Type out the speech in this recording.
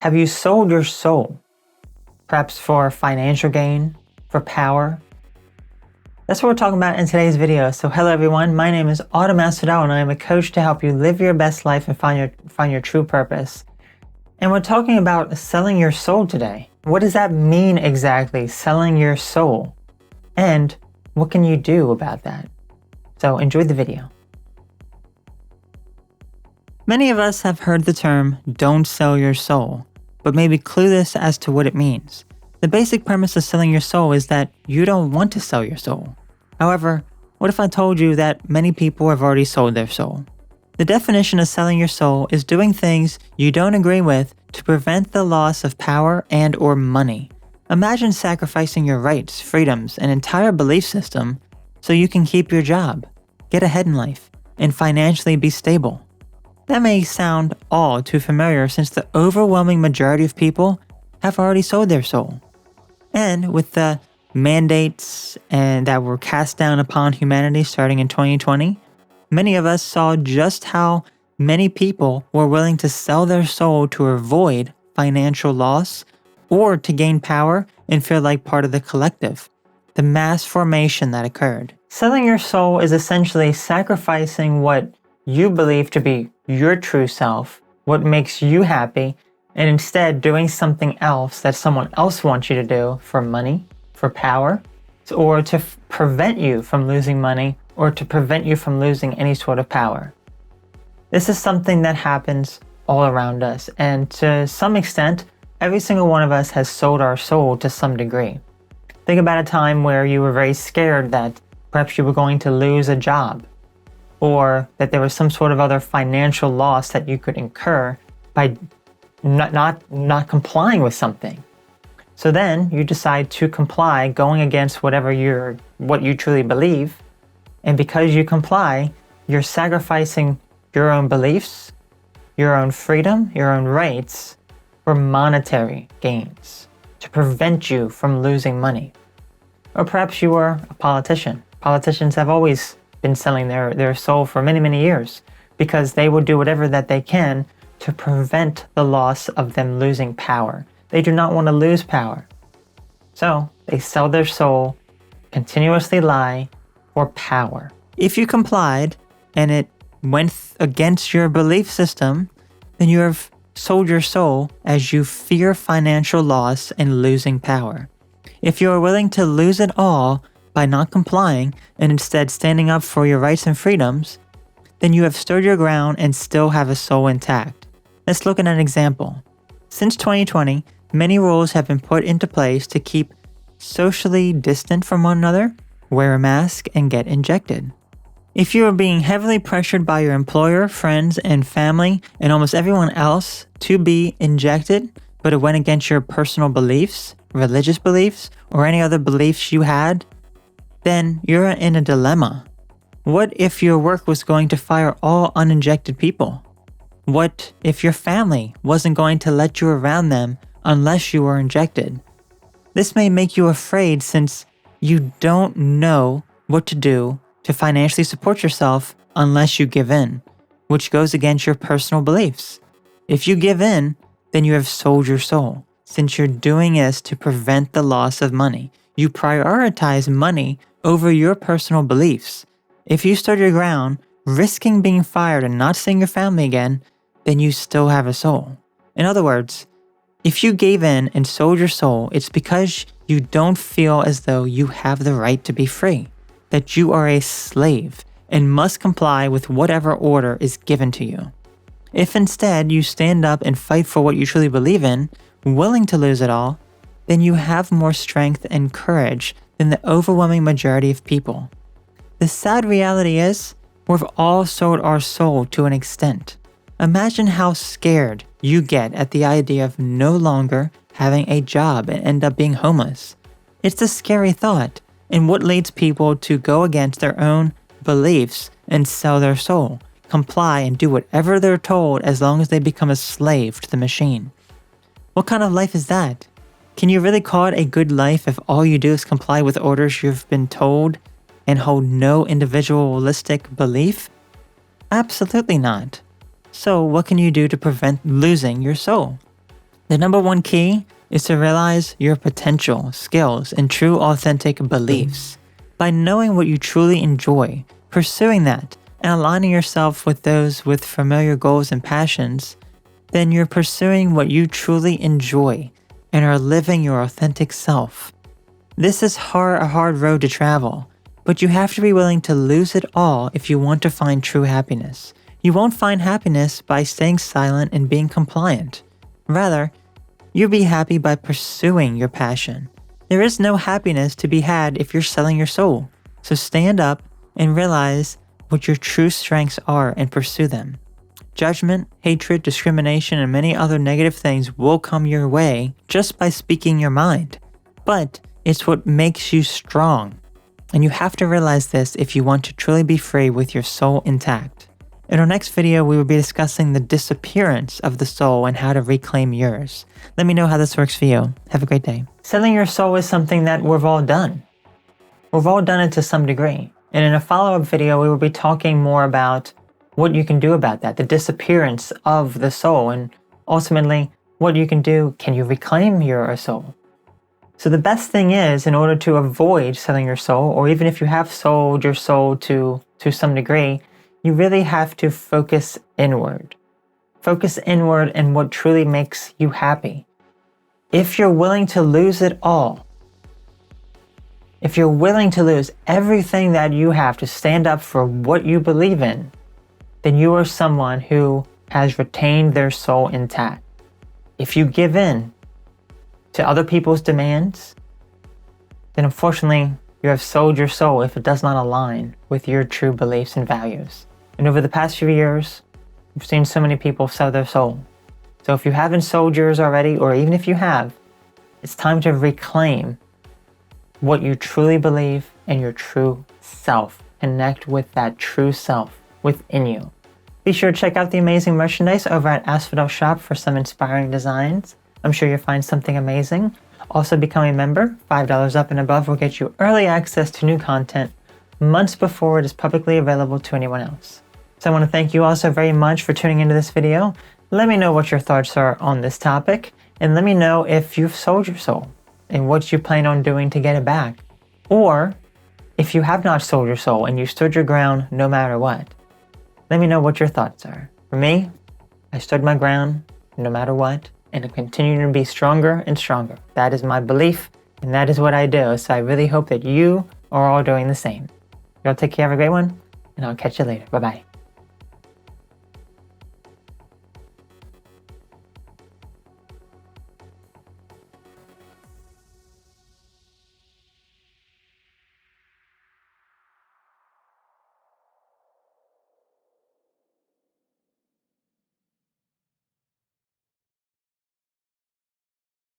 Have you sold your soul? Perhaps for financial gain, for power? That's what we're talking about in today's video. So hello everyone, my name is Autumn Asphodel and I am a coach to help you live your best life and find your true purpose. And we're talking about selling your soul today. What does that mean exactly, selling your soul? And what can you do about that? So enjoy the video. Many of us have heard the term, don't sell your soul, but may be clueless as to what it means. The basic premise of selling your soul is that you don't want to sell your soul. However, what if I told you that many people have already sold their soul? The definition of selling your soul is doing things you don't agree with to prevent the loss of power and or money. Imagine sacrificing your rights, freedoms, and entire belief system so you can keep your job, get ahead in life, and financially be stable. That may sound all too familiar since the overwhelming majority of people have already sold their soul. And with the mandates that were cast down upon humanity starting in 2020, many of us saw just how many people were willing to sell their soul to avoid financial loss or to gain power and feel like part of the collective, the mass formation that occurred. Selling your soul is essentially sacrificing what you believe to be your true self, what makes you happy, and instead doing something else that someone else wants you to do for money, for power, or to prevent you from losing money, or to prevent you from losing any sort of power. This is something that happens all around us, and to some extent, every single one of us has sold our soul to some degree. Think about a time where you were very scared that perhaps you were going to lose a job, or that there was some sort of other financial loss that you could incur by not complying with something. So then you decide to comply, going against what you truly believe, and because you comply, you're sacrificing your own beliefs, your own freedom, your own rights for monetary gains to prevent you from losing money. Or perhaps you were a politician. Politicians have always been selling their soul for many, many years because they will do whatever that they can to prevent the loss of them losing power. They do not want to lose power. So they sell their soul, continuously lie for power. If you complied and it went against your belief system, then you have sold your soul as you fear financial loss and losing power. If you are willing to lose it all by not complying and instead standing up for your rights and freedoms, then you have stood your ground and still have a soul intact. Let's look at an example. Since 2020, many rules have been put into place to keep socially distant from one another, wear a mask, and get injected. If you are being heavily pressured by your employer, friends, and family, and almost everyone else to be injected, but it went against your personal beliefs, religious beliefs, or any other beliefs you had, then you're in a dilemma. What if your work was going to fire all uninjected people? What if your family wasn't going to let you around them unless you were injected? This may make you afraid since you don't know what to do to financially support yourself unless you give in, which goes against your personal beliefs. If you give in, then you have sold your soul, since you're doing this to prevent the loss of money. You prioritize money over your personal beliefs. If you stood your ground, risking being fired and not seeing your family again, then you still have a soul. In other words, if you gave in and sold your soul, it's because you don't feel as though you have the right to be free, that you are a slave and must comply with whatever order is given to you. If instead you stand up and fight for what you truly believe in, willing to lose it all, then you have more strength and courage than the overwhelming majority of people. The sad reality is, we've all sold our soul to an extent. Imagine how scared you get at the idea of no longer having a job and end up being homeless. It's a scary thought, and what leads people to go against their own beliefs and sell their soul, comply and do whatever they're told as long as they become a slave to the machine. What kind of life is that? Can you really call it a good life if all you do is comply with orders you've been told and hold no individualistic belief? Absolutely not. So what can you do to prevent losing your soul? The number one key is to realize your potential, skills, and true authentic beliefs. By knowing what you truly enjoy, pursuing that, and aligning yourself with those with familiar goals and passions, then you're pursuing what you truly enjoy and are living your authentic self. This is a hard road to travel, but you have to be willing to lose it all if you want to find true happiness. You won't find happiness by staying silent and being compliant. Rather, you'll be happy by pursuing your passion. There is no happiness to be had if you're selling your soul. So stand up and realize what your true strengths are and pursue them. Judgment, hatred, discrimination, and many other negative things will come your way just by speaking your mind. But it's what makes you strong. And you have to realize this if you want to truly be free with your soul intact. In our next video, we will be discussing the disappearance of the soul and how to reclaim yours. Let me know how this works for you. Have a great day. Selling your soul is something that we've all done. We've all done it to some degree. And in a follow-up video, we will be talking more about what you can do about that, the disappearance of the soul, and ultimately what you can do. Can you reclaim your soul? So the best thing is, in order to avoid selling your soul, or even if you have sold your soul to some degree, you really have to focus inward. Focus inward in what truly makes you happy. If you're willing to lose it all, if you're willing to lose everything that you have to stand up for what you believe in, then you are someone who has retained their soul intact. If you give in to other people's demands, then unfortunately, you have sold your soul if it does not align with your true beliefs and values. And over the past few years, we've seen so many people sell their soul. So if you haven't sold yours already, or even if you have, it's time to reclaim what you truly believe and your true self. Connect with that true self within you. Be sure to check out the amazing merchandise over at Asphodel Shop for some inspiring designs. I'm sure you'll find something amazing. Also, become a member. $5 up and above will get you early access to new content months before it is publicly available to anyone else. So I want to thank you all so very much for tuning into this video. Let me know what your thoughts are on this topic, and let me know if you've sold your soul and what you plan on doing to get it back. Or if you have not sold your soul and you stood your ground no matter what, let me know what your thoughts are. For me, I stood my ground no matter what, and I'm continuing to be stronger and stronger. That is my belief, and that is what I do. So I really hope that you are all doing the same. Y'all take care, have a great one, and I'll catch you later. Bye-bye.